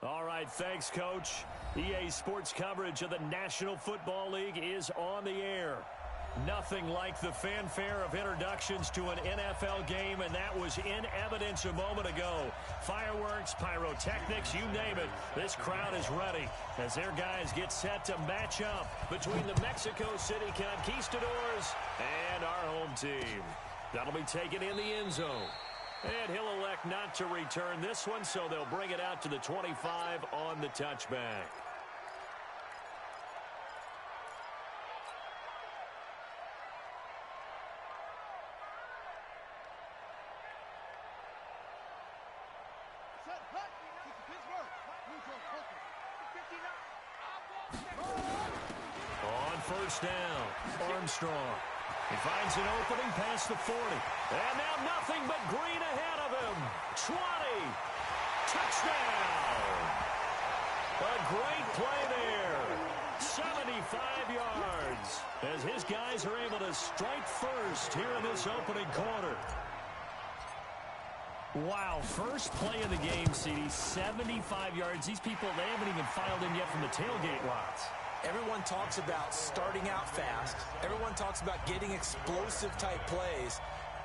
All right, thanks, Coach. EA Sports coverage of the National Football League is on the air. Nothing like the fanfare of introductions to an NFL game, and that was in evidence a moment ago. Fireworks, pyrotechnics, you name it. This crowd is ready as their guys get set to match up between the Mexico City Conquistadors and our home team. That'll be taken in the end zone. And he'll elect not to return this one, so they'll bring it out to the 25 on the touchback. On first down, Armstrong. He finds an opening past the 40. And now nothing but green ahead of him. 20. Touchdown. A great play there. 75 yards. As his guys are able to strike first here in this opening quarter. Wow, first play of the game, CD, 75 yards. These people, they haven't even filed in yet from the tailgate lots. Everyone talks about starting out fast. Everyone talks about getting explosive-type plays.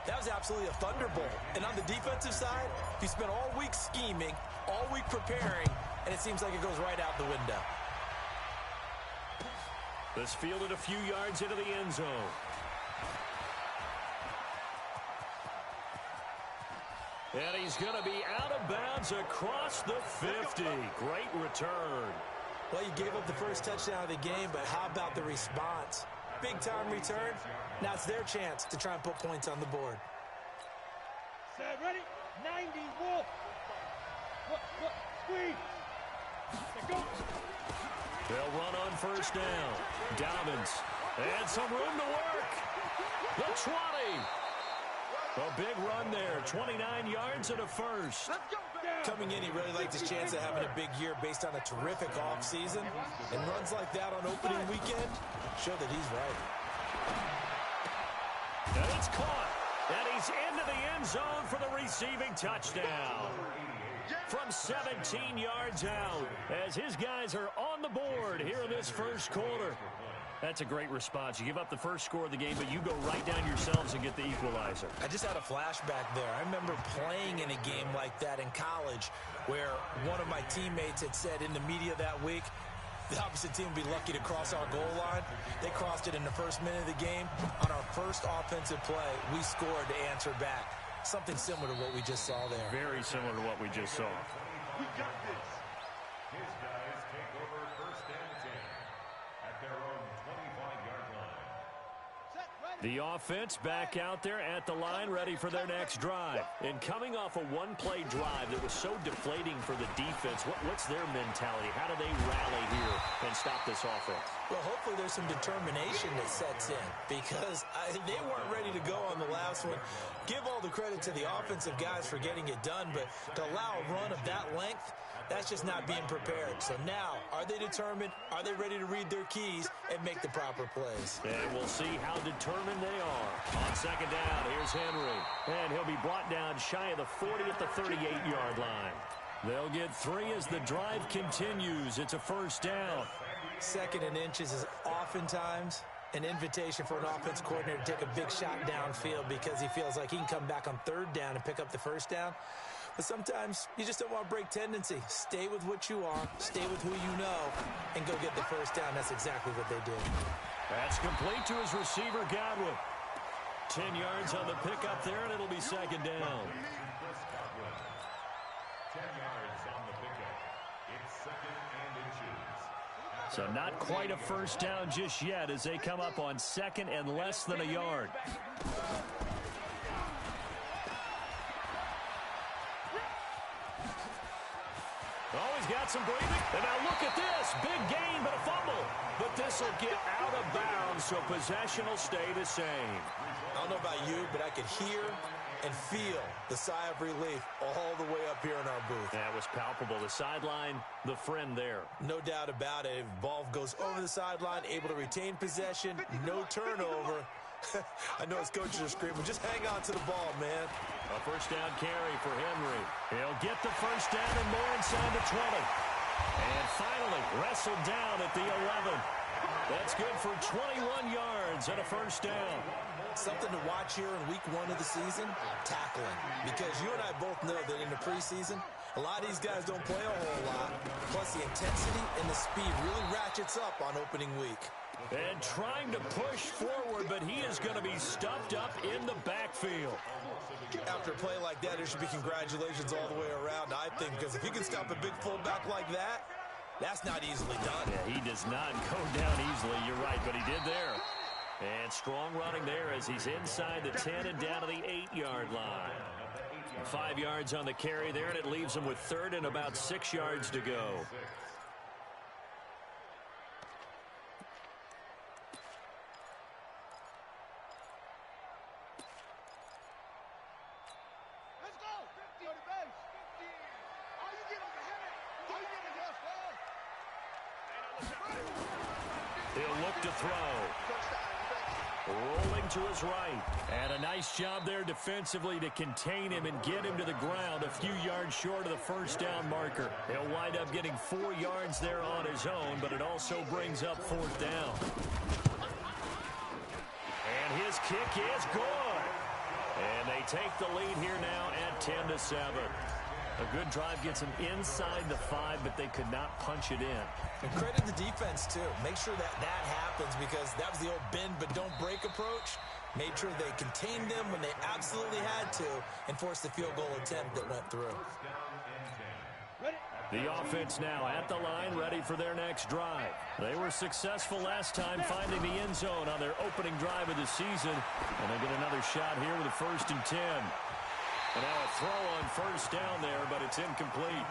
That was absolutely a thunderbolt. And on the defensive side, you spent all week scheming, all week preparing, and it seems like it goes right out the window. This fielded a few yards into the end zone. And he's going to be out of bounds across the 50. Great return. Well, you gave up the first touchdown of the game, but how about the response? Big-time return. Now it's their chance to try and put points on the board. Set, ready? 90, wolf. Squeeze. Go. They'll run on first down. Dobbins. And some room to work. The 20. A big run there. 29 yards and a first. Let's go. Coming in, he really liked his chance of having a big year based on a terrific offseason. And runs like that on opening weekend show that he's right. And it's caught. And he's into the end zone for the receiving touchdown. From 17 yards out as his guys are on the board here in this first quarter. That's a great response. You give up the first score of the game, but you go right down yourselves and get the equalizer. I just had a flashback there. I remember playing in a game like that in college where one of my teammates had said in the media that week, the opposite team would be lucky to cross our goal line. They crossed it in the first minute of the game. On our first offensive play, we scored to answer back. Something similar to what we just saw there. Very similar to what we just saw. We got this. His guys take over first and 10 at their own 25-yard line. Set, ready. The offense back out there at the line, ready for their next drive. And coming off a one-play drive that was so deflating for the defense, what's their mentality? How do they rally here and stop this offense? Well, hopefully there's some determination that sets in because they weren't ready to go on the last one. Give all the credit to the offensive guys for getting it done, but to allow a run of that length, that's just not being prepared. So now, are they determined? Are they ready to read their keys and make the proper plays? And we'll see how determined they are. On second down, here's Henry. And he'll be brought down shy of the 40 at the 38-yard line. They'll get 3 as the drive continues. It's a first down. Second and inches is oftentimes an invitation for an offense coordinator to take a big shot downfield because he feels like he can come back on third down and pick up the first down. But sometimes you just don't want to break tendency. Stay with what you are, stay with who you know, and go get the first down. That's exactly what they did. That's complete to his receiver, Godwin. 10 yards on the pickup there, and it'll be second down. 10 yards on the pickup. It's second and inches. So not quite a first down just yet as they come up on second and less than a yard. Oh, he's got some breathing. And now look at this. Big gain, but a fumble. But this will get out of bounds, so possession will stay the same. I don't know about you, but I could hear and feel the sigh of relief all the way up here in our booth. That was palpable. The sideline, the friend there. No doubt about it. If ball goes over the sideline, able to retain possession, no turnover. I know his coaches are screaming, just hang on to the ball, man. A first down carry for Henry. He'll get the first down and more inside the 20. And finally wrestled down at the 11. That's good for 21 yards and a first down. Something to watch here in week 1 of the season, tackling. Because you and I both know that in the preseason, a lot of these guys don't play a whole lot. Plus, the intensity and the speed really ratchets up on opening week. And trying to push forward, but he is going to be stuffed up in the backfield. After a play like that, there should be congratulations all the way around, I think, because if you can stop a big fullback like that, that's not easily done. Yeah, he does not go down easily, you're right, but he did there. And strong running there as he's inside the 10 and down to the 8-yard line. 5 yards on the carry there, and it leaves him with 3rd and about 6 yards to go. Let's go. 50 on the base. 50. All you get is a hit. All you get is a He'll look to throw. Rolling to his right. And a nice job there defensively to contain him and get him to the ground a few yards short of the first down marker. He'll wind up getting 4 yards there on his own, but it also brings up 4th down. And his kick is good. And they take the lead here now at 10-7. A good drive gets them inside the 5, but they could not punch it in. And credit the defense, too. Make sure that happens because that was the old bend but don't break approach. Made sure they contained them when they absolutely had to and forced the field goal attempt that went through. The offense now at the line, ready for their next drive. They were successful last time finding the end zone on their opening drive of the season, and they get another shot here with a 1st and 10. And now a throw on 1st down there, but it's incomplete.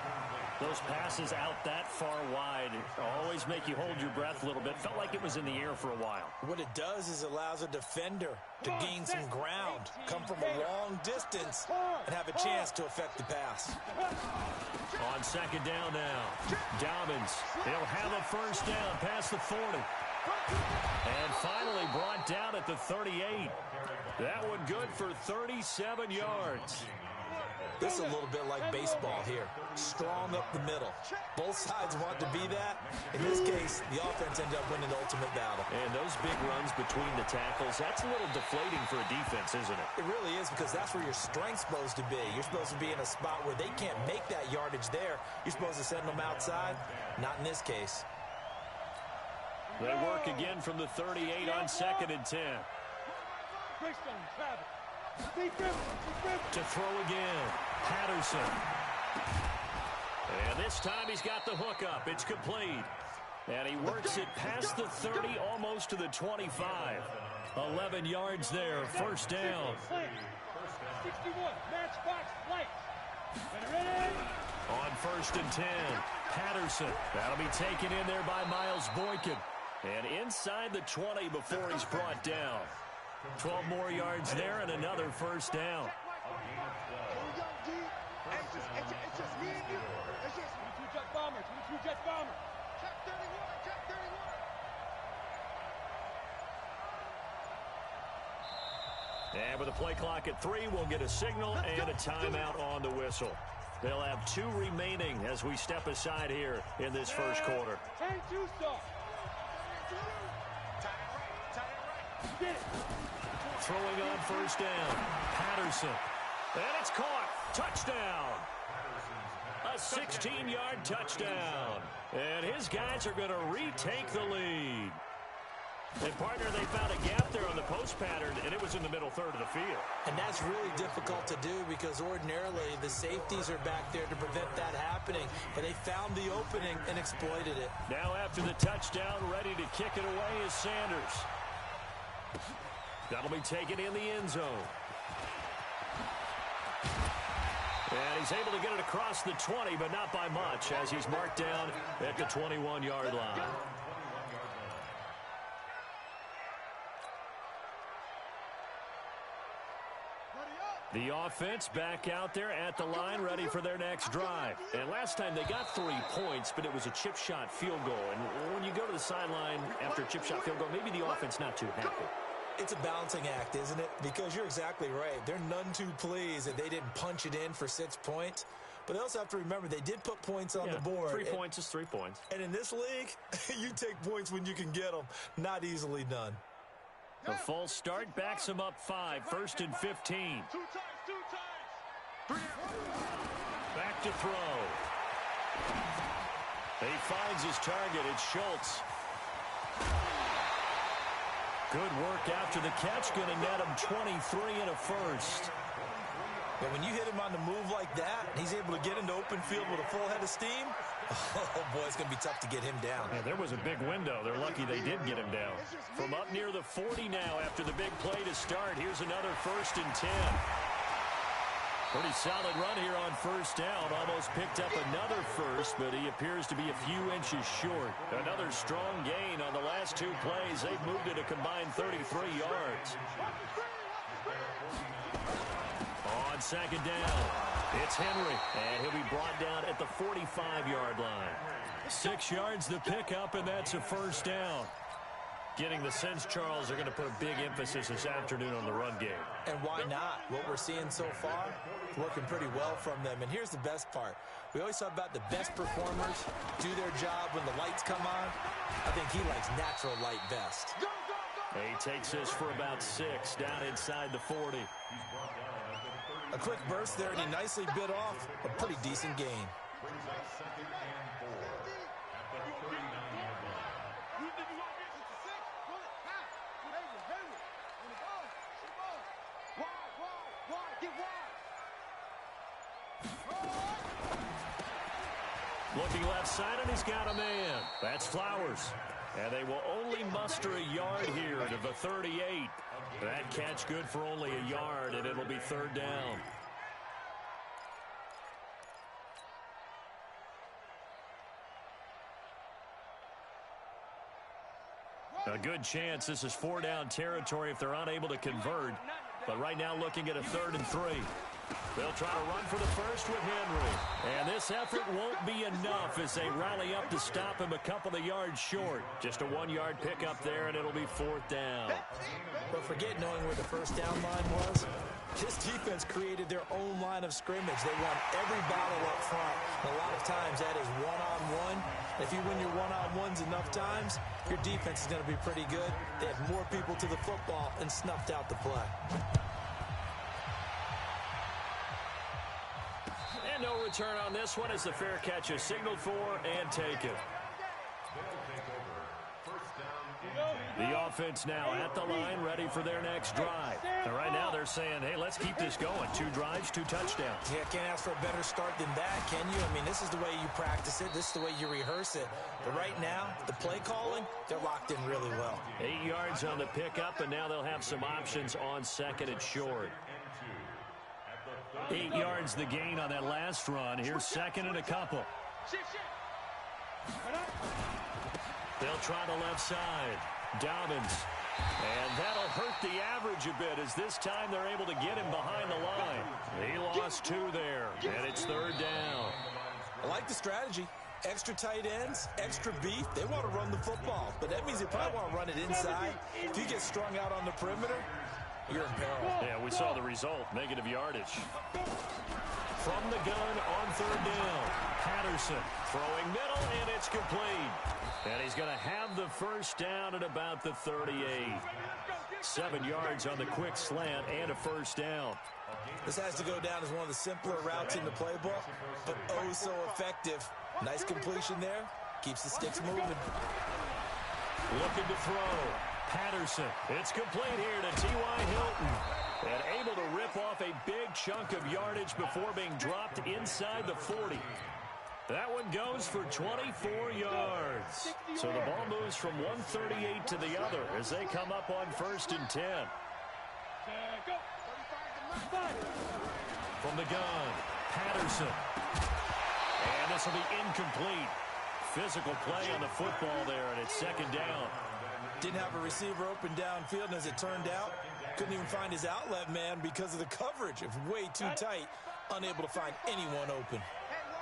Those passes out that far wide always make you hold your breath a little bit. Felt like it was in the air for a while. What it does is it allows a defender to gain some ground, come from a long distance, and have a chance to affect the pass. On 2nd down now, Dobbins. He'll have a 1st down past the 40. And finally brought down at the 38. That one good for 37 yards. This is a little bit like baseball here. Strong up the middle. Both sides want to be that. In this case, the offense ended up winning the ultimate battle. And those big runs between the tackles, that's a little deflating for a defense, isn't it? It really is because that's where your strength's supposed to be. You're supposed to be in a spot where they can't make that yardage there. You're supposed to send them outside. Not in this case. They work again from the 38 on 2nd and 10. To throw again, Patterson. And this time he's got the hook up. It's complete. And he works it past the 30, almost to the 25. 11 yards there, 1st down. 61, matchbox flight. On 1st and 10, Patterson. That'll be taken in there by Miles Boykin. And inside the 20 before he's brought down. 12 more yards there and another 1st down. It's just me and you. It's just 22 Jet Bomber, 22 Jet Bomber. Check 31, check 31. And with a play clock at 3, we'll get a signal and a timeout on the whistle. They'll have 2 remaining as we step aside here in this first quarter. 10-2 stop. Get it. Throwing on 1st down, Patterson. And it's caught. Touchdown. A 16-yard touchdown. And his guys are going to retake the lead. And, partner, they found a gap there on the post pattern, and it was in the middle third of the field. And that's really difficult to do because ordinarily the safeties are back there to prevent that happening. And they found the opening and exploited it. Now after the touchdown, ready to kick it away is Sanders. That'll be taken in the end zone. And he's able to get it across the 20, but not by much, as he's marked down at the 21-yard line. The offense back out there at the line, ready for their next drive. And last time they got 3 points, but it was a chip shot field goal. And when you go to the sideline after a chip shot field goal, maybe the offense not too happy. It's a balancing act, isn't it? Because you're exactly right. They're none too pleased that they didn't punch it in for 6 points. But they also have to remember they did put points on the board. 3 points is 3 points. And in this league, you take points when you can get them. Not easily done. A false start backs him up 5. 1st and 15. Two times. Back to throw. He finds his target. It's Schultz. Good work after the catch. Going to net him 23 and a first. But when you hit him on the move like that, he's able to get into open field with a full head of steam. Oh, boy, it's going to be tough to get him down. Yeah, there was a big window. They're lucky they did get him down. From up near the 40 now after the big play to start. Here's another 1st and 10. Pretty solid run here on 1st down. Almost picked up another first, but he appears to be a few inches short. Another strong gain on the last 2 plays. They've moved it a combined 33 yards. On 2nd down, it's Henry, and he'll be brought down at the 45-yard line. 6 yards the pickup, and that's a 1st down. Getting the sense, Charles, are going to put a big emphasis this afternoon on the run game. And why not? What we're seeing so far, working pretty well from them. And here's the best part. We always talk about the best performers do their job when the lights come on. I think he likes natural light best. He takes this for about 6 down inside the 40. A quick burst there, and he nicely bit off a pretty decent gain. Looking left side, and he's got a man. That's Flowers. And they will only muster a yard here to the 38. That catch good for only a yard, and it'll be 3rd down. A good chance this is 4-down territory if they're unable to convert. But right now looking at a 3rd and 3. They'll try to run for the first with Henry. And this effort won't be enough as they rally up to stop him a couple of yards short. Just a 1-yard pickup there, and it'll be 4th down. But forget knowing where the 1st down line was. This defense created their own line of scrimmage. They won every battle up front. And a lot of times that is one-on-one. If you win your one-on-ones enough times, your defense is going to be pretty good. They have more people to the football and snuffed out the play. And no return on this one as the fair catch is signaled for and taken. The offense now at the line, ready for their next drive. And right now they're saying, hey, let's keep this going. 2 drives, 2 touchdowns. Yeah, can't ask for a better start than that, can you? I mean, this is the way you practice it. This is the way you rehearse it. But right now, the play calling, they're locked in really well. 8 yards on the pickup, and now they'll have some options on 2nd and short. 8 yards the gain on that last run. Here's 2nd and a couple. They'll try the left side. Dobbins. And that'll hurt the average a bit as this time they're able to get him behind the line. He lost 2 there, and it's 3rd down. I like the strategy. Extra tight ends, extra beef. They want to run the football, but that means they probably want to run it inside. If you get strung out on the perimeter, you're in peril. Yeah, we saw the result. Negative yardage. From the gun on 3rd down. Patterson throwing middle, and it's complete. And he's going to have the 1st down at about the 38. 7 yards on the quick slant and a 1st down. This has to go down as one of the simpler routes in the playbook, but oh so effective. Nice completion there. Keeps the sticks moving. Looking to throw. Patterson. It's complete here to T.Y. Hilton. And able to rip off a big chunk of yardage before being dropped inside the 40. That one goes for 24 yards. So the ball moves from 138 to the other as they come up on 1st and 10. From the gun, Patterson. And this will be incomplete. Physical play on the football there, and it's 2nd down. Didn't have a receiver open downfield, and as it turned out, couldn't even find his outlet man because of the coverage. It was way too tight, unable to find anyone open.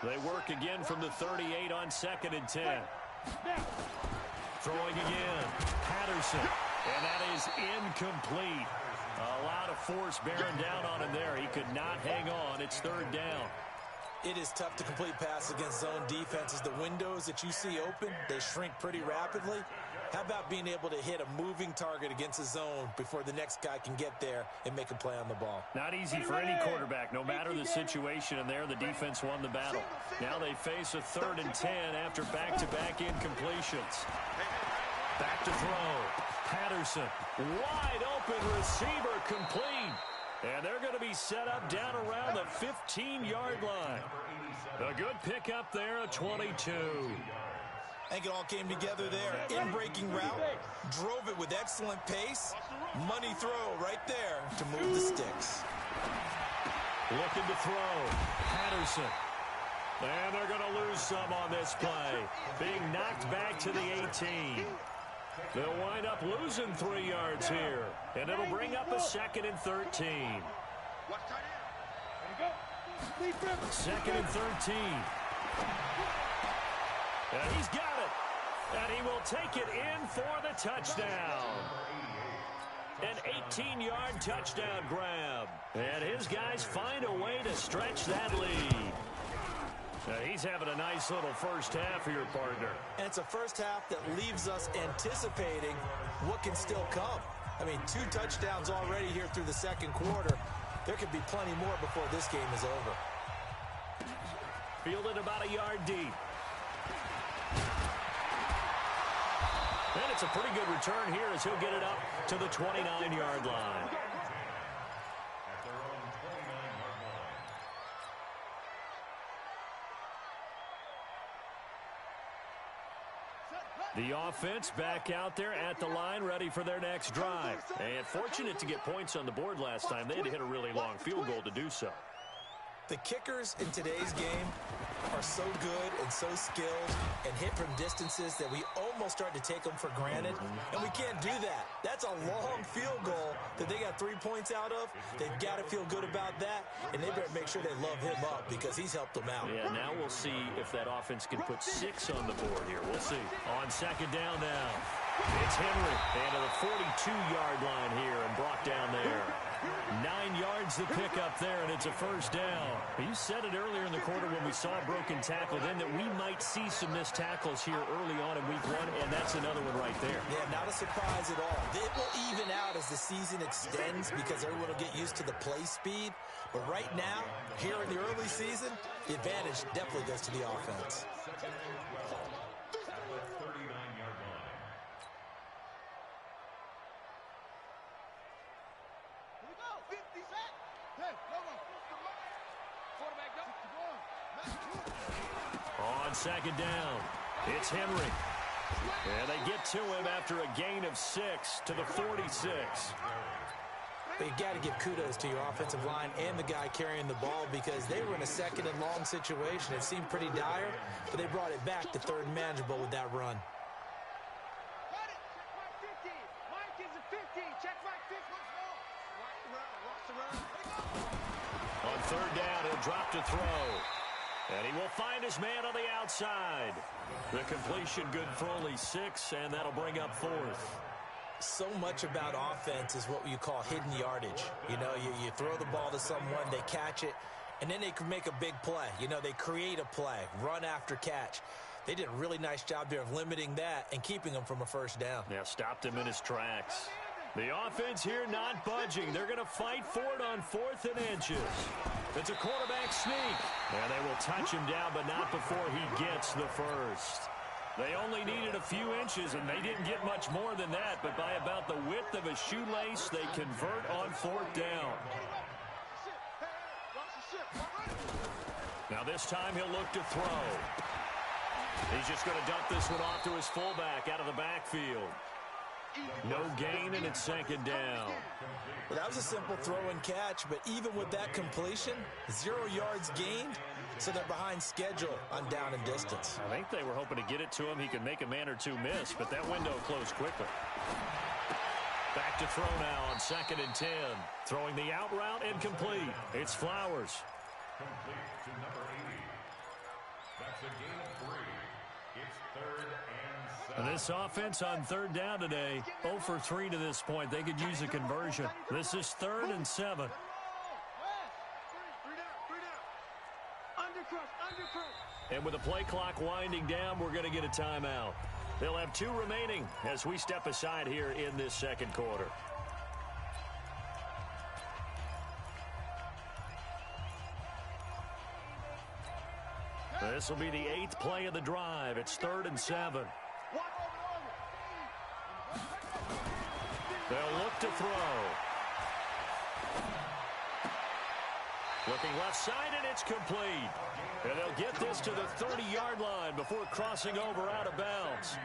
They work again from the 38 on 2nd and 10. Throwing again. Patterson. And that is incomplete. A lot of force bearing down on him there. He could not hang on. It's 3rd down. It is tough to complete passes against zone defenses. The windows that you see open, they shrink pretty rapidly. How about being able to hit a moving target against a zone before the next guy can get there and make a play on the ball? Not easy for any quarterback, no matter the situation, and there the defense won the battle. Now they face a 3rd and 10 after back-to-back incompletions. Back to throw. Patterson, wide open receiver, complete. And they're going to be set up down around the 15-yard line. A good pickup there, a 22. I think it all came together there. In-breaking route, drove it with excellent pace. Money throw right there to move the sticks. Looking to throw. Patterson. And they're going to lose some on this play. Being knocked back to the 18. They'll wind up losing 3 yards here. And it'll bring up a 2nd and 13. 2nd and 13. And he's got it. And he will take it in for the touchdown. An 18-yard touchdown grab. And his guys find a way to stretch that lead. He's having a nice little first half here, partner. And it's a first half that leaves us anticipating what can still come. I mean, 2 touchdowns already here through the second quarter. There could be plenty more before this game is over. Fielded about a yard deep. And it's a pretty good return here as he'll get it up to the 29-yard line. The offense back out there at the line, ready for their next drive. And fortunate to get points on the board last time. They had to hit a really long field goal to do so. The kickers in today's game are so good and so skilled and hit from distances that we almost start to take them for granted. And we can't do that. That's a long field goal that they got 3 points out of. They've got to feel good about that, and they better make sure they love him up because he's helped them out. Yeah, now we'll see if that offense can put 6 on the board here. We'll see. On second down now, it's Henry. And to the 42-yard line here and brought down there. 9 yards to pick up there, and it's a first down. You said it earlier in the quarter when we saw a broken tackle then that we might see some missed tackles here early on in week 1, and that's another one right there. Yeah, not a surprise at all. It will even out as the season extends because everyone will get used to the play speed. But right now, here in the early season, the advantage definitely goes to the offense. On second down, it's Henry. And they get to him after a gain of 6 to the 46. But you got to give kudos to your offensive line and the guy carrying the ball because they were in a 2nd and long situation. It seemed pretty dire, but they brought it back to 3rd and manageable with that run. On 3rd down, he'll drop to throw. And he will find his man on the outside. The completion good for only 6, and that'll bring up 4th. So much about offense is what you call hidden yardage. You know, you throw the ball to someone, they catch it, and then they can make a big play. You know, they create a play, run after catch. They did a really nice job there of limiting that and keeping him from a first down. Yeah, stopped him in his tracks. The offense here not budging. They're going to fight for it on 4th and inches. It's a quarterback sneak. And they will touch him down, but not before he gets the first. They only needed a few inches, and they didn't get much more than that. But by about the width of a shoelace, they convert on 4th down. Now this time he'll look to throw. He's just going to dump this one off to his fullback out of the backfield. No gain, and it's 2nd down. Well, that was a simple throw and catch, but even with that completion, 0 yards gained, so they're behind schedule on down and distance. I think they were hoping to get it to him. He could make a man or 2 miss, but that window closed quickly. Back to throw now on 2nd and 10. Throwing the out route incomplete. It's Flowers. Complete to number 80. That's a gain of 3. It's 3rd and 7. This offense on 3rd down today, 0 for 3 to this point. They could use a conversion. This is 3rd and 7. And with the play clock winding down, we're going to get a timeout. They'll have 2 remaining as we step aside here in this second quarter. This will be the 8th play of the drive. It's 3rd and 7. They'll look to throw. Looking left side, and it's complete. And they'll get this to the 30-yard line before crossing over out of bounds.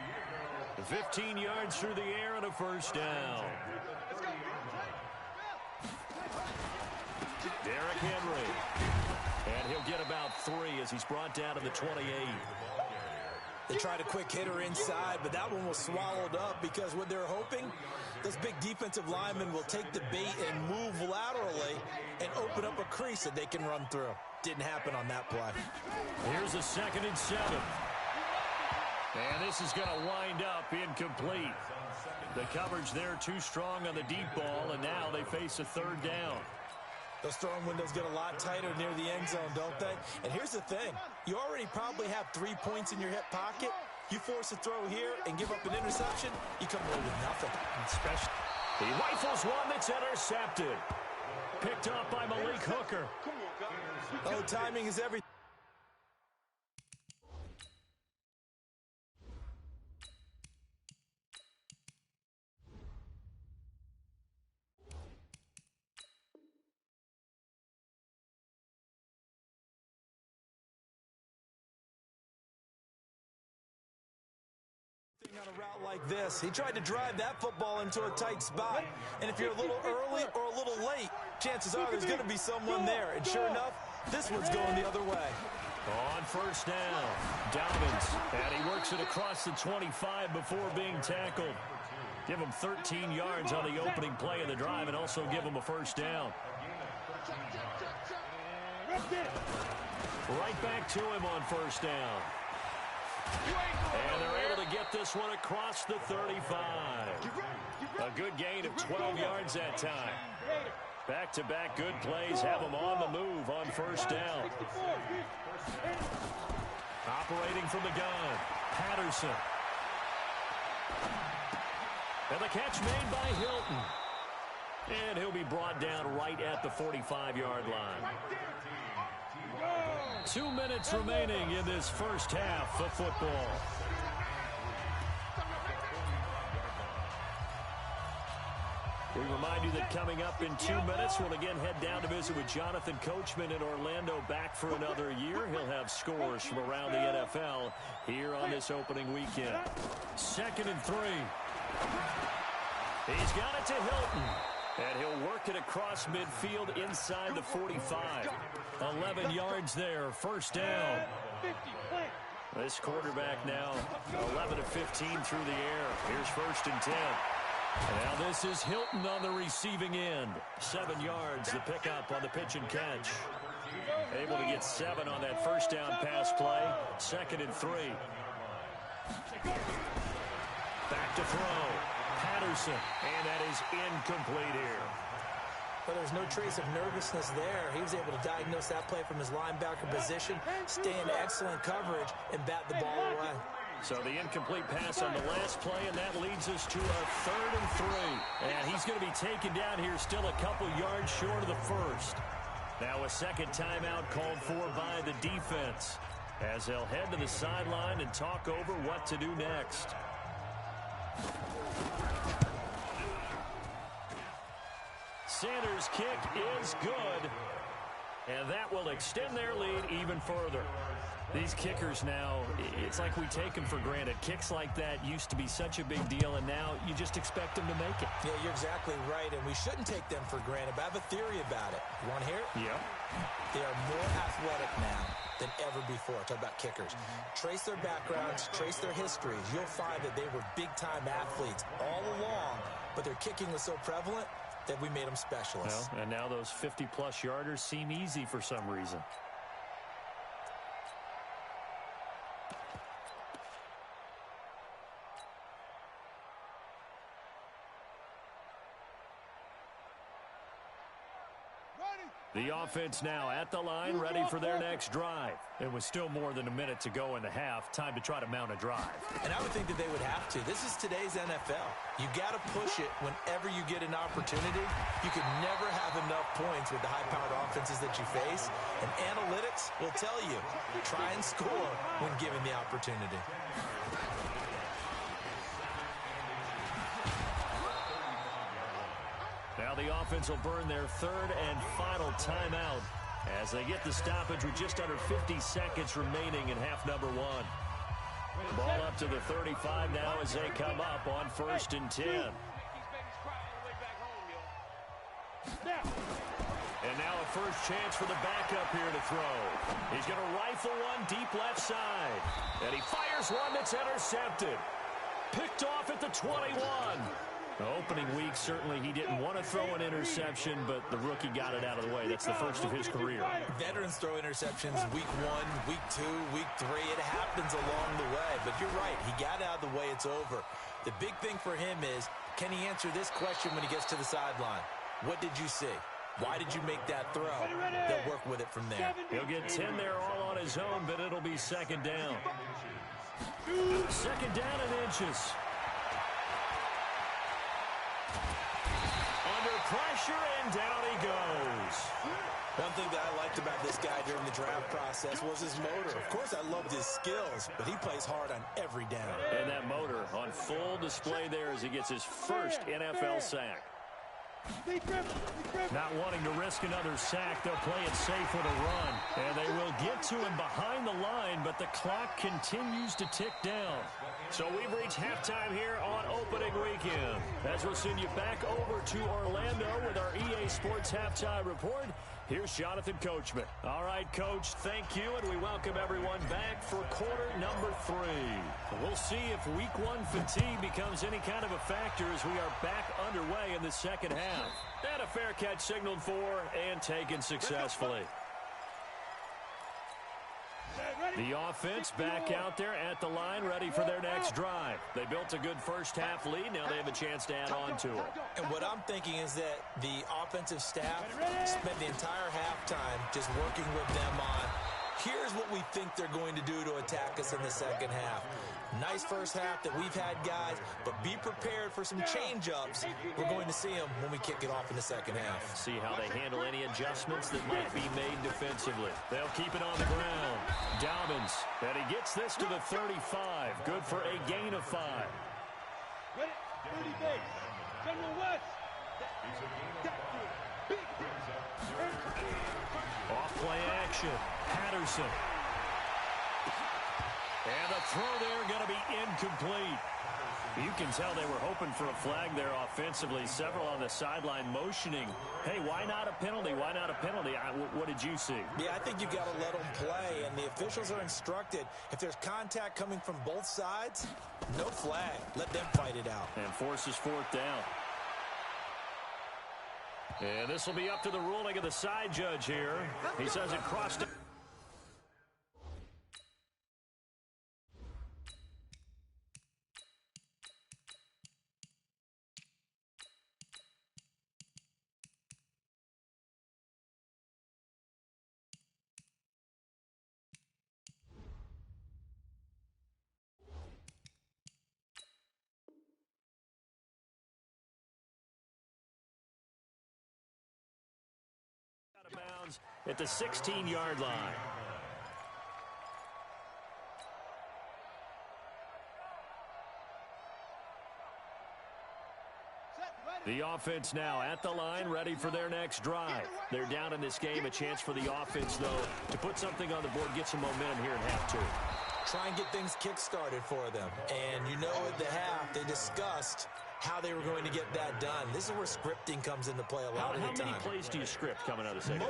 15 yards through the air and a first down. Derrick Henry. And he'll get about 3 as he's brought down to the 28. They tried a quick hitter inside, but that one was swallowed up because what they're hoping, those big defensive linemen will take the bait and move laterally and open up a crease that they can run through. Didn't happen on that play. Here's a 2nd and 7. And this is going to wind up incomplete. The coverage there too strong on the deep ball, and now they face a 3rd down. Those throwing windows get a lot tighter near the end zone, don't they? And here's the thing. You already probably have 3 points in your hip pocket. You force a throw here and give up an interception, you come away with nothing. Especially, he rifles one that's intercepted. Picked up by Malik Hooker. Oh, timing is everything. On a route like this, he tried to drive that football into a tight spot, and if you're a little early or a little late, chances are there's going to be someone there, and sure enough, this one's going the other way. On first down, Dobbins, and he works it across the 25 before being tackled. Give him 13 yards on the opening play of the drive and also give him a first down. Right back to him on first down. And they're able to get this one across the 35. A good gain of 12 yards that time. Back-to-back good plays have them on the move on first down. Operating from the gun, Patterson. And the catch made by Hilton. And he'll be brought down right at the 45-yard line. 2 minutes remaining in this first half of football. We remind you that coming up in 2 minutes, we'll again head down to visit with Jonathan Coachman in Orlando, back for another year. He'll have scores from around the NFL here on this opening weekend. 2nd and 3. He's got it to Hilton. And he'll work it across midfield inside the 45. 11 yards there, first down. This quarterback now 11 of 15 through the air. Here's 1st and 10. And now this is Hilton on the receiving end. 7 yards, the pickup on the pitch and catch. Able to get 7 on that first down pass play. 2nd and 3. Back to throw. Patterson, and that is incomplete here. But there's no trace of nervousness there. He was able to diagnose that play from his linebacker position, stay in excellent coverage, and bat the ball away. So the incomplete pass on the last play, and that leads us to a 3rd and 3. And he's going to be taken down here still a couple yards short of the first. Now a second timeout called for by the defense, as they'll head to the sideline and talk over what to do next. Sanders' kick is good, and that will extend their lead even further. These kickers now, it's like we take them for granted. Kicks like that used to be such a big deal, and now you just expect them to make it. Yeah, you're exactly right, and we shouldn't take them for granted, but I have a theory about it. You want to hear it? Yeah. They are more athletic now than ever before. Talk about kickers. Trace their backgrounds, trace their histories. You'll find that they were big-time athletes all along, but their kicking was so prevalent that we made them specialists. Well, and now those 50-plus yarders seem easy for some reason. Ready. The offense now at the line, ready for their next drive. It was still more than a minute to go in the half. Time to try to mount a drive. And I would think that they would have to. This is today's NFL. You got to push it whenever you get an opportunity. You can never have enough points with the high-powered offenses that you face. And analytics will tell you, try and score when given the opportunity. Now the offense will burn their third and final timeout as they get the stoppage with just under 50 seconds remaining in half number one. Ball up to the 35 now as they come up on 1st and 10. And now a first chance for the backup here to throw. He's going to rifle one deep left side. And he fires one that's intercepted. Picked off at the 21. Opening week, certainly he didn't want to throw an interception, but the rookie got it out of the way. That's the first of his career. Veterans throw interceptions week 1, week 2, week 3. It happens along the way. But you're right. He got out of the way. It's over. The big thing for him is, can he answer this question when he gets to the sideline? What did you see? Why did you make that throw? They'll work with it from there. He'll get 10 there all on his own, but it'll be second down. Second down and inches. Pressure, and down he goes. One thing that I liked about this guy during the draft process was his motor. Of course, I loved his skills, but he plays hard on every down. And that motor on full display there as he gets his first NFL sack. Not wanting to risk another sack, they'll play it safe with a run. And they will get to him behind the line, but the clock continues to tick down. So we've reached halftime here on opening weekend. As we'll send you back over to Orlando with our EA Sports Halftime Report. Here's Jonathan Coachman. All right, Coach, thank you, and we welcome everyone back for quarter number 3. We'll see if week 1 fatigue becomes any kind of a factor as we are back underway in the second half. And a fair catch signaled for and taken successfully. The offense back out there at the line, ready for their next drive. They built a good first half lead. Now they have a chance to add on to it. And what I'm thinking is that the offensive staff spent the entire halftime just working with them on, here's what we think they're going to do to attack us in the second half. Nice first half that we've had, guys, but be prepared for some change-ups. We're going to see them when we kick it off in the second half. See how they handle any adjustments that might be made defensively. They'll keep it on the ground. Dobbins, and he gets this to the 35. Good for a gain of 5. Ready? 30 base. General West. Off-play action. Patterson. And the throw there going to be incomplete. You can tell they were hoping for a flag there offensively. Several on the sideline motioning, hey, why not a penalty? Why not a penalty? What did you see? Yeah, I think you got to let them play, and the officials are instructed, if there's contact coming from both sides, no flag. Let them fight it out. And forces 4th down. And this will be up to the ruling of the side judge here. He says it crossed. Bounds at the 16-yard line. The offense now at the line, ready for their next drive. They're down in this game. A chance for the offense, though, to put something on the board, get some momentum here in half 2. Try and get things kick-started for them. And you know at the half, they discussed how they were going to get that done. This is where scripting comes into play a lot of the time. How many plays do you script coming out of the second?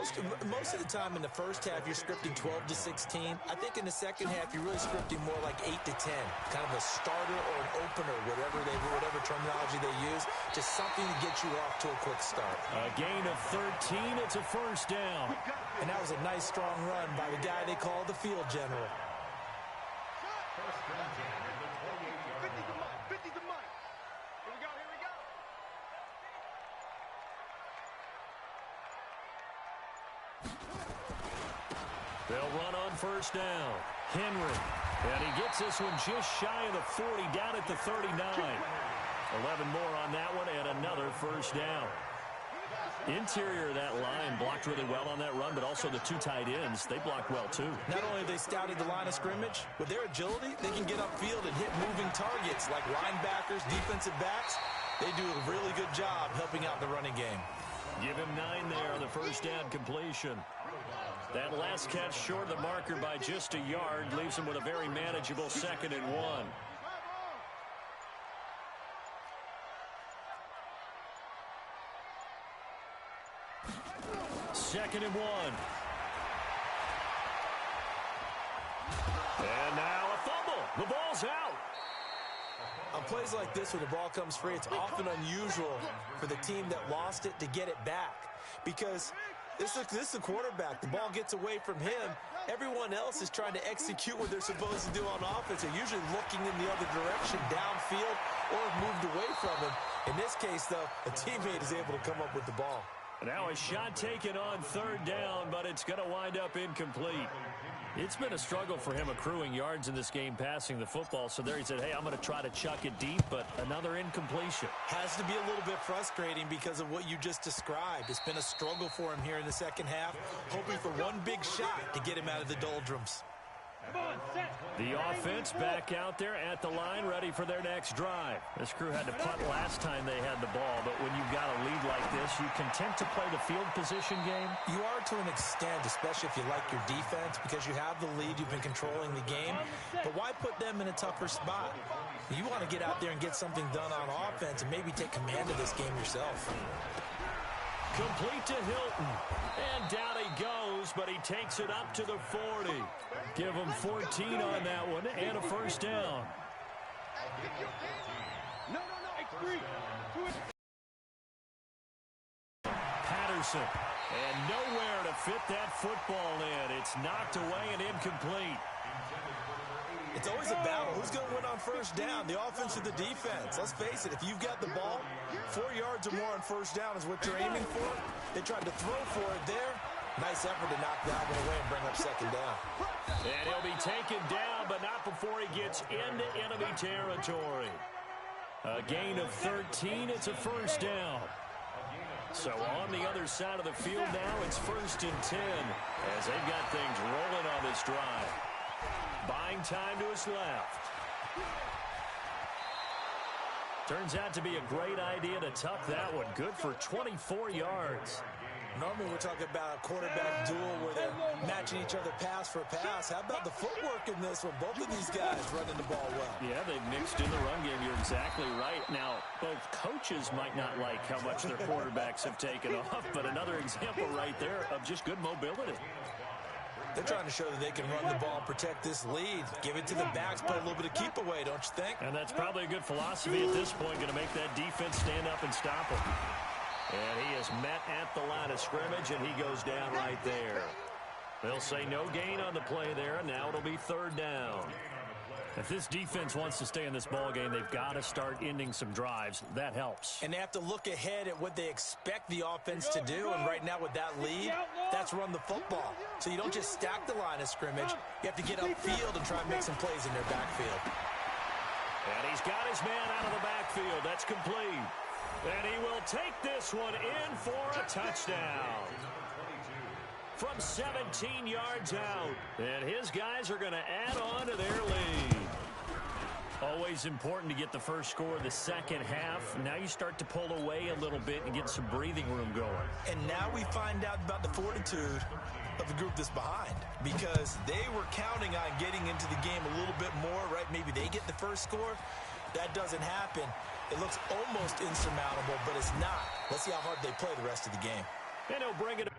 Most of the time in the first half, you're scripting 12 to 16. I think in the second half, you're really scripting more like 8 to 10. Kind of a starter or an opener, whatever terminology they use. Just something to get you off to a quick start. A gain of 13. It's a first down. And that was a nice, strong run by the guy they call the field general. 50 to Mike. Here we go, here we go. They'll run on first down. Henry. And he gets this one just shy of the 40, down at the 39. 11 more on that one, and another first down. Interior of that line blocked really well on that run, but also the two tight ends, they blocked well too. Not only have they scouted the line of scrimmage, with their agility, they can get upfield and hit moving targets like linebackers, defensive backs. They do a really good job helping out the running game. Give him 9 there on the first down completion. That last catch short of the marker by just a yard leaves him with a very manageable 2nd and 1. Second and 1. And now a fumble. The ball's out. On plays like this, when the ball comes free, it's often unusual for the team that lost it to get it back. Because this is the quarterback. The ball gets away from him. Everyone else is trying to execute what they're supposed to do on offense. They're usually looking in the other direction, downfield, or have moved away from him. In this case, though, a teammate is able to come up with the ball. Now a shot taken on third down, but it's going to wind up incomplete. It's been a struggle for him accruing yards in this game passing the football. So there he said, hey, I'm going to try to chuck it deep, but another incompletion. Has to be a little bit frustrating because of what you just described. It's been a struggle for him here in the second half, hoping for one big shot to get him out of the doldrums. The offense back out there at the line, ready for their next drive. This crew had to punt last time they had the ball, but when you've got a lead like this, you content to play the field position game? You are to an extent, especially if you like your defense, because you have the lead, you've been controlling the game. But why put them in a tougher spot? You want to get out there and get something done on offense and maybe take command of this game yourself. Complete to Hilton. And down he goes, but he takes it up to the 40. Give him 14 on that one and a first down. Patterson. And nowhere to fit that football in. It's knocked away and incomplete. It's always a battle. Who's going to win on first down, the offense or the defense? Let's face it, if you've got the ball, 4 yards or more on first down is what you're aiming for. They tried to throw for it there. Nice effort to knock that one away and bring up second down. And he'll be taken down, but not before he gets into enemy territory. A gain of 13. It's a first down. So on the other side of the field now, it's 1st and 10 as they've got things rolling on this drive. Buying time to his left. Turns out to be a great idea to tuck that one. Good for 24 yards. Normally we're talking about a quarterback duel where they're matching each other pass for pass. How about the footwork in this one? Both of these guys running the ball well. Yeah, they've mixed in the run game. You're exactly right. Now, both coaches might not like how much their quarterbacks have taken off, but another example right there of just good mobility. They're trying to show that they can run the ball and protect this lead. Give it to the backs, play a little bit of keep away, don't you think? And that's probably a good philosophy at this point, going to make that defense stand up and stop him. And he is met at the line of scrimmage, and he goes down right there. They'll say no gain on the play there, and now it'll be 3rd down. If this defense wants to stay in this ball game, they've got to start ending some drives. That helps. And they have to look ahead at what they expect the offense to do. And right now with that lead, that's run the football. So you don't just stack the line of scrimmage. You have to get upfield and try and make some plays in their backfield. And he's got his man out of the backfield. That's complete. And he will take this one in for a touchdown. From 17 yards out. And his guys are going to add on to their lead. Always important to get the first score of the second half. Now you start to pull away a little bit and get some breathing room going. And now we find out about the fortitude of the group that's behind. Because they were counting on getting into the game a little bit more, right? Maybe they get the first score. That doesn't happen. It looks almost insurmountable, but it's not. Let's see how hard they play the rest of the game. And he'll bring it up.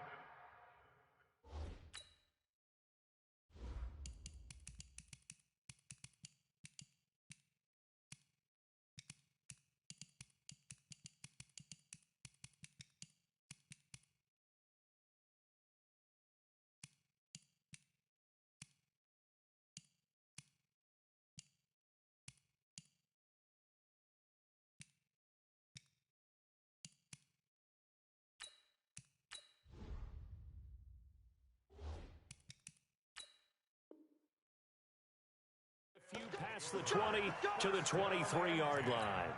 past the 20 to the 23-yard line.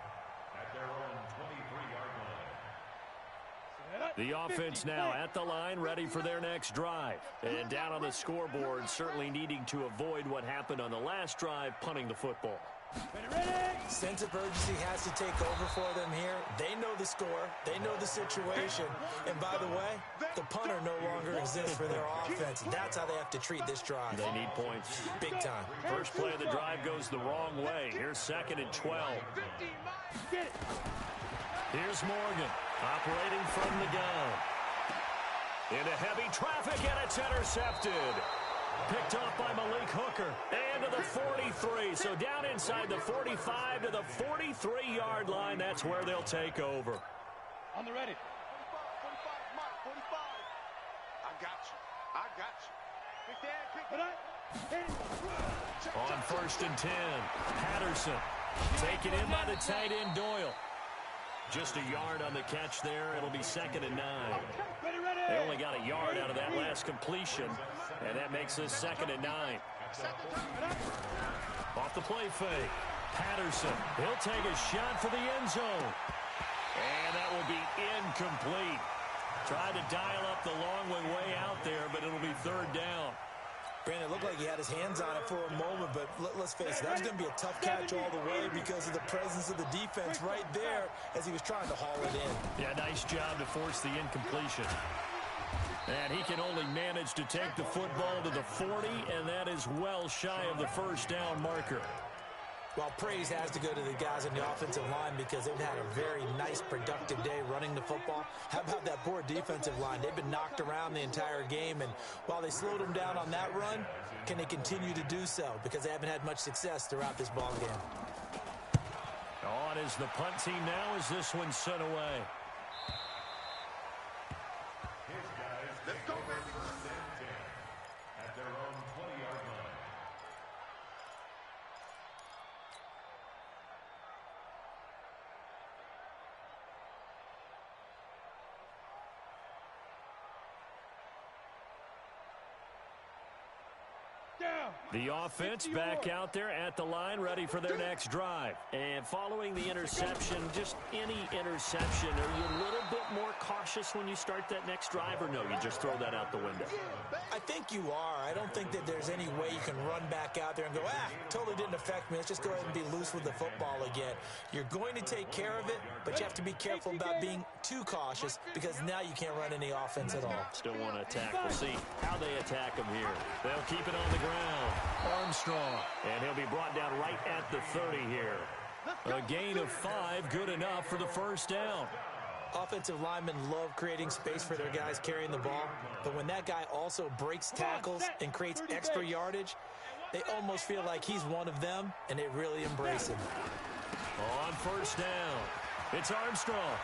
At their own 23-yard line. The offense now at the line, ready for their next drive. And down on the scoreboard, certainly needing to avoid what happened on the last drive, punting the football. Sense of urgency has to take over for them here. They know the score. They know the situation. And by the way, the punter no longer exists for their offense. That's how they have to treat this drive. They need points. Big time. First play of the drive goes the wrong way. Here's 2nd and 12. Here's Morgan operating from the gun. Into heavy traffic, and it's intercepted. Picked off by Malik Hooker. And to the 43. So down inside the 45 to the 43-yard line. That's where they'll take over. On the ready. 45. I got you. On 1st and 10, Patterson taken in by the tight end Doyle. Just a yard on the catch there. It'll be 2nd and 9. They only got a yard out of that last completion, and that makes this 2nd and 9. Off the play fake. Patterson, he'll take a shot for the end zone. And that will be incomplete. Tried to dial up the long one way out there, but it'll be 3rd down. Brandon, it looked like he had his hands on it for a moment, but let's face it, that was going to be a tough catch all the way because of the presence of the defense right there as he was trying to haul it in. Yeah, nice job to force the incompletion. And he can only manage to take the football to the 40, and that is well shy of the 1st down marker. Well, praise has to go to the guys on the offensive line because they've had a very nice, productive day running the football. How about that poor defensive line? They've been knocked around the entire game, and while they slowed them down on that run, can they continue to do so? Because they haven't had much success throughout this ball game. On is the punt team now as this one's sent away. Let's go, baby. At their own 20-yard line. The offense back out there at the line, ready for their next drive. And following the interception, just any interception, are you a little bit more cautious when you start that next drive, or no, you just throw that out the window? I think you are. I don't think that there's any way you can run back out there and go, totally didn't affect me. Let's just go ahead and be loose with the football again. You're going to take care of it, but you have to be careful about being too cautious because now you can't run any offense at all. Still want to attack. We'll see how they attack him here. They'll keep it on the ground. Armstrong, and he'll be brought down right at the 30 here. A gain of 5, good enough for the 1st down. Offensive linemen love creating space for their guys carrying the ball, but when that guy also breaks tackles and creates extra yardage, they almost feel like he's one of them, and they really embrace him. On 1st down, it's Armstrong.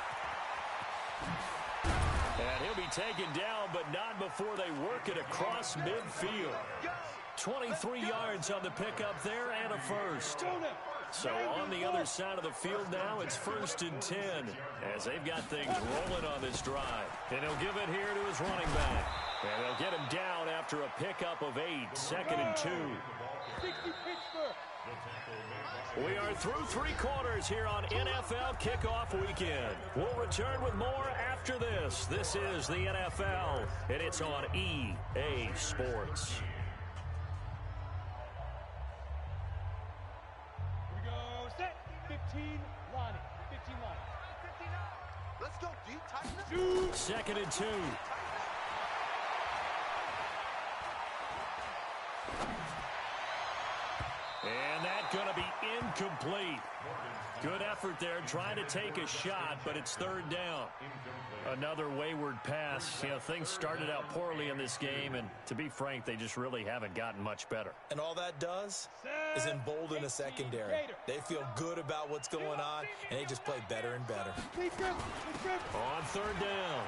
And he'll be taken down, but not before they work it across midfield. 23 yards on the pickup there and a 1st. So on the other side of the field now, it's 1st and 10 as they've got things rolling on this drive. And he'll give it here to his running back. And they'll get him down after a pickup of 8, 2nd and 2. We are through 3 quarters here on NFL Kickoff Weekend. We'll return with more after this. This is the NFL, and it's on EA Sports. Here we go, set, 15, Lonnie. 15, Lonnie. Let's go, D. Tighten up. 2nd and 2. And that's going to be incomplete. Good effort there, trying to take a shot, but it's 3rd down. Another wayward pass. You know, things started out poorly in this game, and to be frank, they just really haven't gotten much better. And all that does is embolden a secondary. They feel good about what's going on, and they just play better and better. On 3rd down,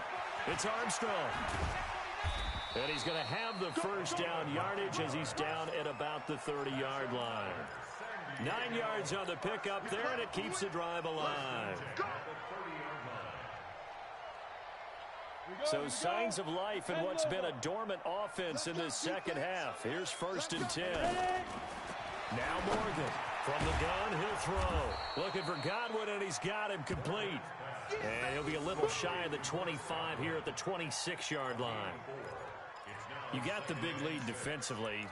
it's Armstrong. And he's going to have the 1st down yardage as he's down at about the 30-yard line. 9 yards on the pickup there, and it keeps the drive alive. So signs of life in what's been a dormant offense in this second half. Here's 1st and 10. Now Morgan From the gun, he'll throw. Looking for Godwin, and he's got him complete. And he'll be a little shy of the 25 here at the 26-yard line. You got the big lead defensively.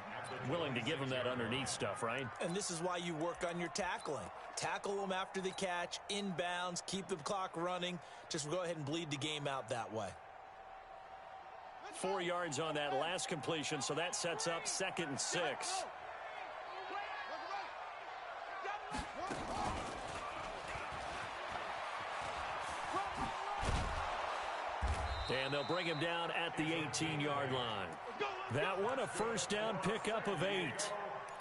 Willing to give him that underneath stuff, right? And this is why you work on your tackling. Tackle them after the catch, inbounds, keep the clock running. Just go ahead and bleed the game out that way. 4 yards on that last completion, so that sets up 2nd and 6. And they'll bring him down at the 18-yard line. That one, a first down pickup of 8.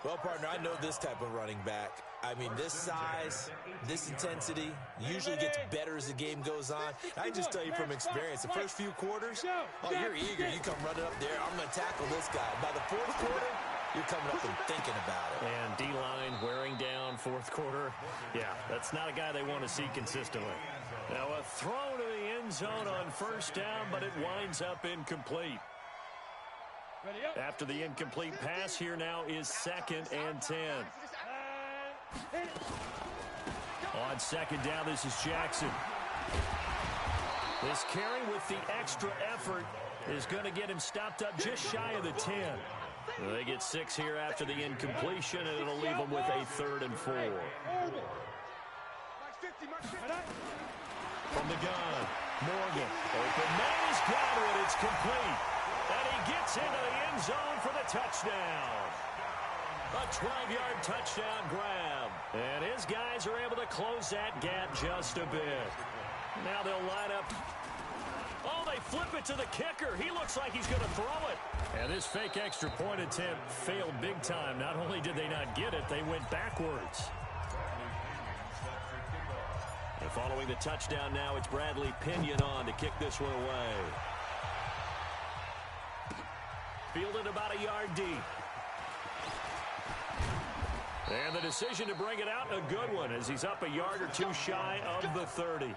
Well, partner, I know this type of running back. I mean, this size, this intensity usually gets better as the game goes on. I just tell you from experience, the first few quarters, oh, you're eager. You come running up there, I'm going to tackle this guy. By the 4th quarter, you're coming up and thinking about it. And D-line wearing down 4th quarter. Yeah, that's not a guy they want to see consistently. Now a throw to the end zone on first down, but it winds up incomplete. After the incomplete pass, here now is 2nd and 10. On 2nd down, this is Jackson. This carry with the extra effort is going to get him stopped up just shy of the 10. They get 6 here after the incompletion, and it'll leave them with a 3rd and 4. From the gun, Morgan. Open man is Godwin. It's complete. And he gets into the end zone for the touchdown. A 12-yard touchdown grab. And his guys are able to close that gap just a bit. Now they'll line up. Oh, they flip it to the kicker. He looks like he's going to throw it. And this fake extra point attempt failed big time. Not only did they not get it, they went backwards. And following the touchdown now, it's Bradley Pinion on to kick this one away. Fielded about a yard deep. And the decision to bring it out, a good one, as he's up a yard or two shy of the 30.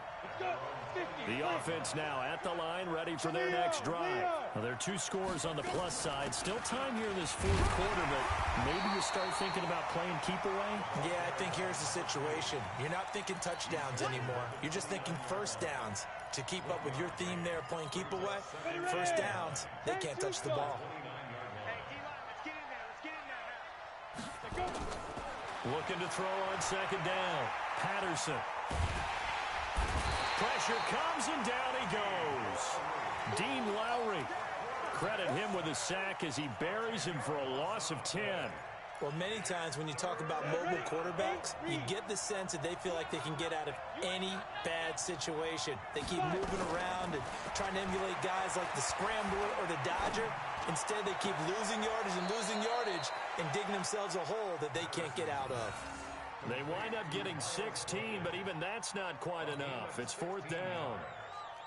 The offense now at the line, ready for their next drive. Well, there are 2 scores on the plus side. Still time here in this 4th quarter, but maybe you start thinking about playing keep away? Yeah, I think here's the situation. You're not thinking touchdowns anymore. You're just thinking first downs. To keep up with your theme there, playing keep away, first downs, they can't touch the ball. Looking to throw on 2nd down. Patterson. Pressure comes, and down he goes. Dean Lowry. Credit him with a sack as he buries him for a loss of 10. Well, many times when you talk about mobile quarterbacks, you get the sense that they feel like they can get out of any bad situation. They keep moving around and trying to emulate guys like the Scrambler or the Dodger. Instead, they keep losing yardage and digging themselves a hole that they can't get out of. They wind up getting 16, but even that's not quite enough. It's 4th down.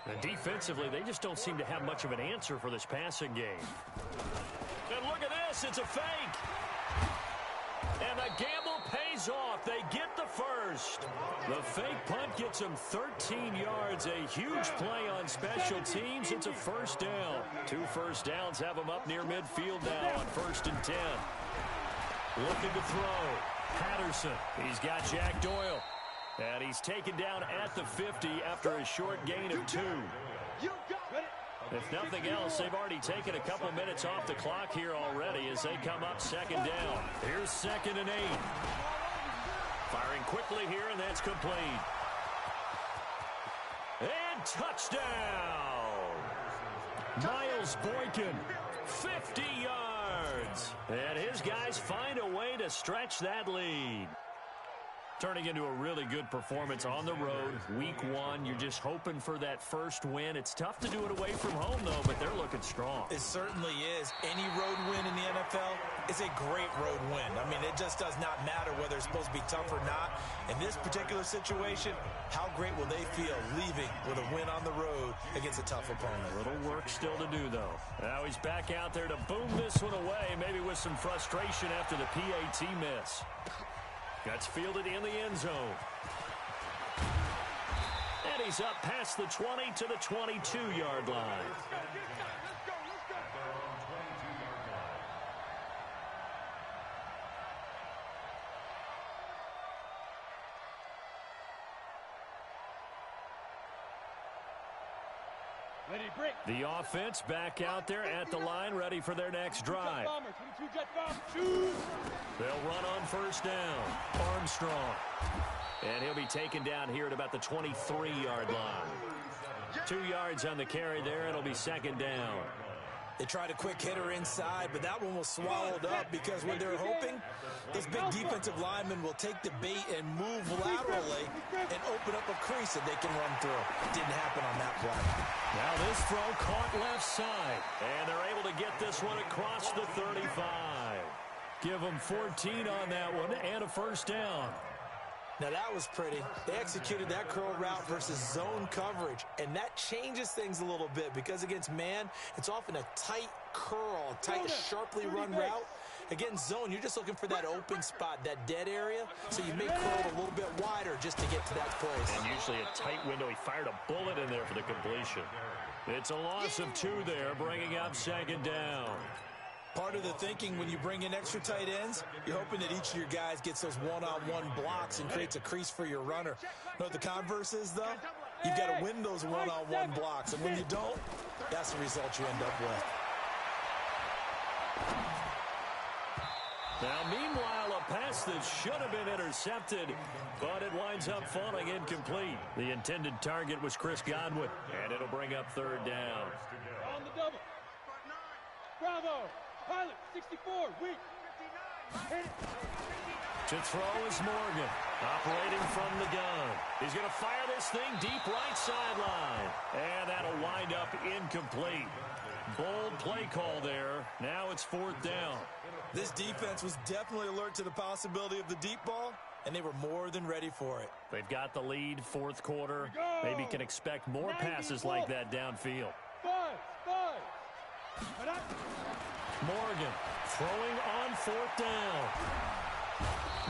And defensively, they just don't seem to have much of an answer for this passing game. And look at this. It's a fake. And the gamble pays off. They get the first. The fake punt gets them 13 yards. A huge play on special teams. It's a first down. 2 first downs have them up near midfield now on 1st and 10. Looking to throw. Patterson. He's got Jack Doyle. And he's taken down at the 50 after a short gain of 2. If nothing else, they've already taken a couple minutes off the clock here already as they come up 2nd down. Here's 2nd and 8. Firing quickly here, and that's complete. And touchdown! Miles Boykin, 50 yards. And his guys find a way to stretch that lead. Turning into a really good performance on the road. Week 1, you're just hoping for that first win. It's tough to do it away from home, though, but they're looking strong. It certainly is. Any road win in the NFL is a great road win. I mean, it just does not matter whether it's supposed to be tough or not. In this particular situation, how great will they feel leaving with a win on the road against a tough opponent? A little work still to do, though. Now he's back out there to boom this one away, maybe with some frustration after the PAT miss. That's fielded in the end zone. And he's up past the 20 to the 22-yard line. The offense back out there at the line, ready for their next drive. They'll run on first down. Armstrong. And he'll be taken down here at about the 23-yard line. 2 yards on the carry there. It'll be second down. They tried a quick hitter inside, but that one was swallowed up because when they're hoping, those big defensive linemen will take the bait and move laterally and open up a crease that they can run through. Didn't happen on that play. Now this throw caught left side, and they're able to get this one across the 35. Give them 14 on that one and a first down. Now that was pretty. They executed that curl route versus zone coverage, and that changes things a little bit because against man, it's often a tight curl, tight, sharply run route. Against zone, you're just looking for that open spot, that dead area, so you make curl a little bit wider just to get to that place. And usually a tight window. He fired a bullet in there for the completion. It's a loss of 2 there, bringing up second down. Part of the thinking when you bring in extra tight ends, you're hoping that each of your guys gets those one-on-one blocks and creates a crease for your runner. You know what the converse is, though? You've got to win those one-on-one blocks, and when you don't, that's the result you end up with. Now, meanwhile, a pass that should have been intercepted, but it winds up falling incomplete. The intended target was Chris Godwin, and it'll bring up third down. On the double. Bravo. Pilot, 64, weak. To throw is Morgan, operating from the gun. He's going to fire this thing deep right sideline. And that'll wind up incomplete. Bold play call there. Now it's fourth down. This defense was definitely alert to the possibility of the deep ball, and they were more than ready for it. They've got the lead, fourth quarter. Maybe can expect more passes like that downfield. Five. Morgan throwing on fourth down.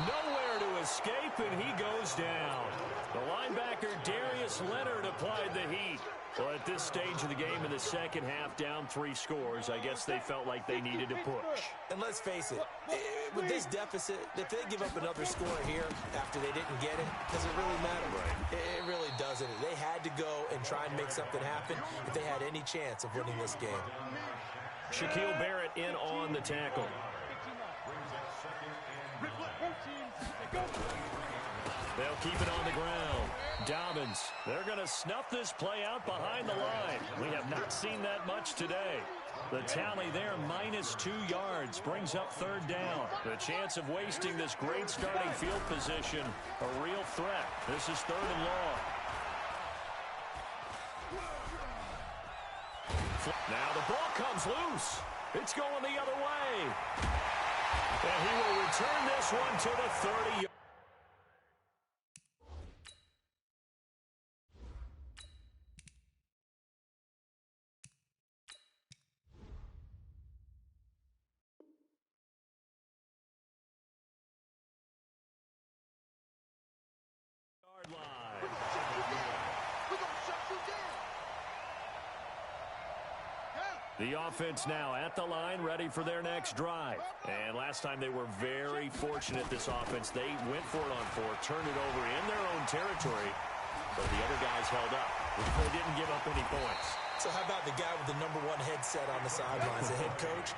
Nowhere to escape, and he goes down. The linebacker, Darius Leonard, applied the heat. Well, at this stage of the game in the second half, down 3 scores, I guess they felt like they needed to push. And let's face it, with this deficit, if they give up another score here after they didn't get it, does it really matter? Right. It really doesn't. They had to go and try and make something happen if they had any chance of winning this game. Shaquille Barrett in on the tackle. They'll keep it on the ground. Dobbins, they're going to snuff this play out behind the line. We have not seen that much today. The tally there, -2 yards, brings up third down. The chance of wasting this great starting field position, a real threat. This is third and long. Now the ball comes loose. It's going the other way. And he will return this one to the 30. The offense now at the line, ready for their next drive. And last time they were very fortunate, this offense. They went for it on 4, turned it over in their own territory, but the other guys held up. They didn't give up any points. So how about the guy with the #1 headset on the sidelines, the head coach?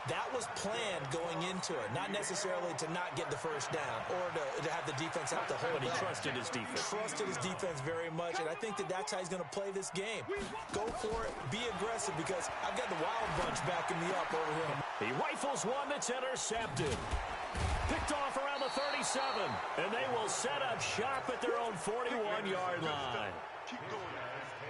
That was planned going into it, not necessarily to not get the first down or to have the defense have to hold But he up. trusted his defense. Trusted his defense very much, and I think that that's how he's going to play this game. Go for it, be aggressive, because I've got the wild bunch backing me up over here. He rifles one that's intercepted. Picked off around the 37, and they will set up shop at their own 41-yard line.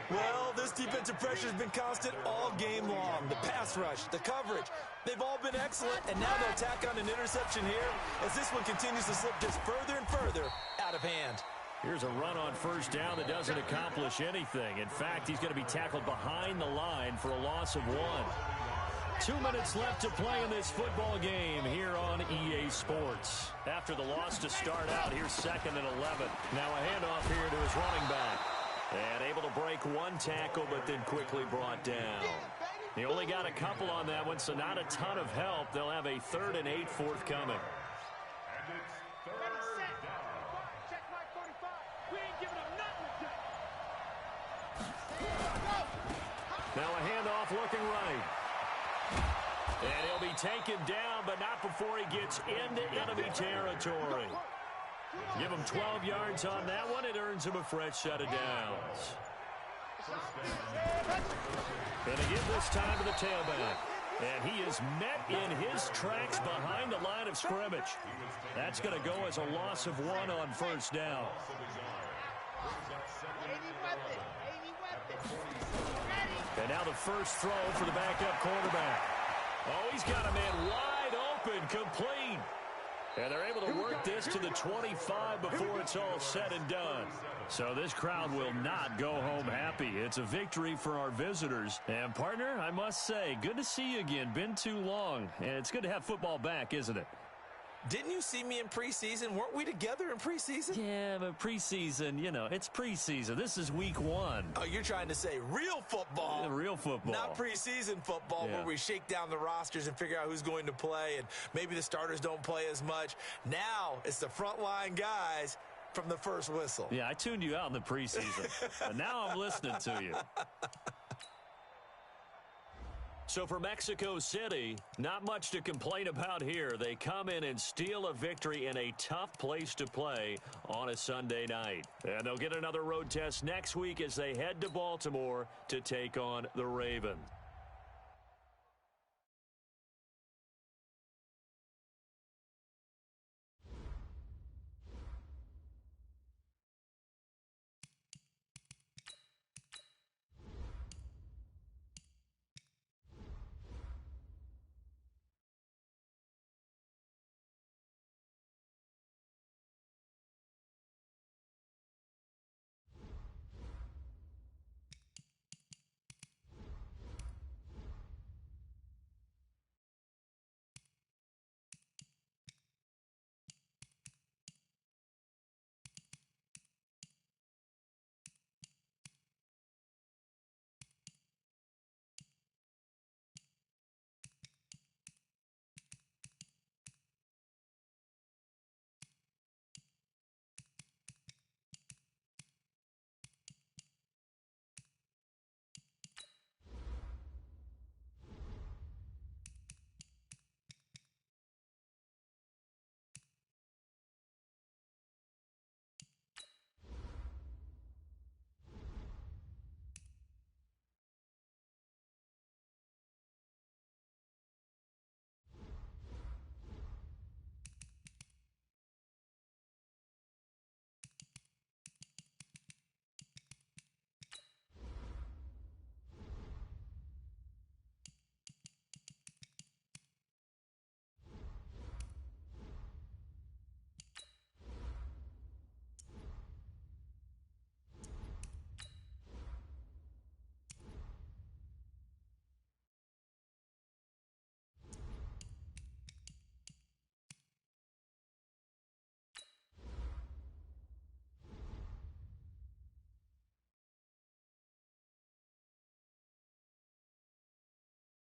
Well, this defensive pressure has been constant all game long. The pass rush, the coverage, they've all been excellent, and now they'll tack on an interception here as this one continues to slip just further and further out of hand. Here's a run on first down that doesn't accomplish anything. In fact, he's going to be tackled behind the line for a loss of 1. 2 minutes left to play in this football game here on EA Sports. After the loss to start out, here's 2nd and 11. Now a handoff here to his running back. And able to break 1 tackle, but then quickly brought down. He only got a couple on that one, so not a ton of help. They'll have a 3rd and 8 forthcoming. And it's third down. Check my 45. We ain't giving up nothing. take him down, but not before he gets into enemy territory. Give him 12 yards on that one. It earns him a fresh set of downs. And again this time to the tailback. And he is met in his tracks behind the line of scrimmage. That's going to go as a loss of 1 on first down. And now the first throw for the backup quarterback. Oh, he's got a man wide open, complete. And they're able to work this to the 25 before it's all said and done. So this crowd will not go home happy. It's a victory for our visitors. And, partner, I must say, good to see you again. Been too long. And it's good to have football back, isn't it? Didn't you see me in preseason? Weren't we together in preseason? Yeah, but preseason, you know, it's preseason. This is week 1. Oh, you're trying to say real football. Yeah, real football. Not preseason football where we shake down the rosters and figure out who's going to play, and maybe the starters don't play as much. Now it's the frontline guys from the first whistle. Yeah, I tuned you out in the preseason, but now I'm listening to you. So for Mexico City, not much to complain about here. They come in and steal a victory in a tough place to play on a Sunday night. And they'll get another road test next week as they head to Baltimore to take on the Ravens.